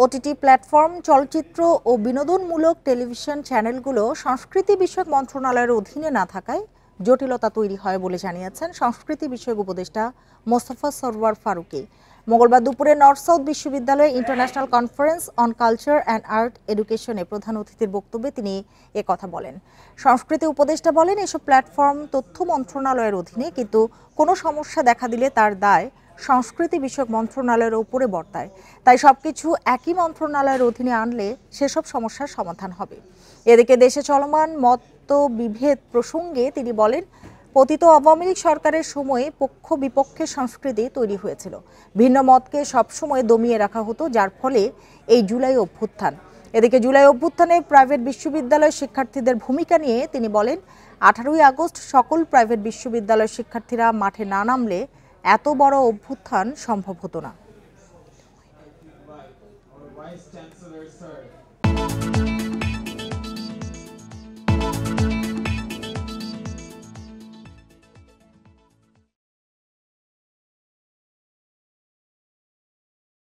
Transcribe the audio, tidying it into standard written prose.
OTT platform, চলচ্চিত্র ও বিনোদনমূলক television চ্যানেলগুলো সংস্কৃতি বিষয়ক মন্ত্রণালয়ের অধীনে না থাকায় জটিলতা তৈরি হয় বলে জানিয়েছেন সংস্কৃতি বিষয়ক উপদেষ্টা মোস্তফা সরওয়ার ফারুকী। মঙ্গলবার দুপুরে নর্থ সাউথ বিশ্ববিদ্যালয়ে international conference on culture and art এডুকেশনে প্রধান অতিথির বক্তব্যে তিনি একথা বলেন। সংস্কৃতি উপদেষ্টা বলেন, এসব প্ল্যাটফর্ম তথ্য মন্ত্রণালয়ের অধীনে, কিন্তু কোনো সমস্যা দেখা দিলে তার দায় সংস্কৃতি বিষয়ক মন্ত্রণালয়ের উপরে বর্তায়। তাই সবকিছু একই মন্ত্রণালয়ের অধীনে আনলে সেসব সমস্যার সমাধান হবে। এদিকে দেশে চলমান মতবিভেদ প্রসঙ্গে তিনি বলেন, পতিত আওয়ামী লীগ সরকারের সময়ে পক্ষ বিপক্ষের সংস্কৃতি তৈরি হয়েছিল। ভিন্ন মতকে সবসময় দমিয়ে রাখা হতো, যার ফলে এই জুলাই অভ্যুত্থান। এদিকে জুলাই অভ্যুত্থানে প্রাইভেট বিশ্ববিদ্যালয়ের শিক্ষার্থীদের ভূমিকা নিয়ে তিনি বলেন, 18ই আগস্ট সকল প্রাইভেট বিশ্ববিদ্যালয়ের শিক্ষার্থীরা মাঠে না নামলে এত বড় অভ্যুত্থান সম্ভব হতো না।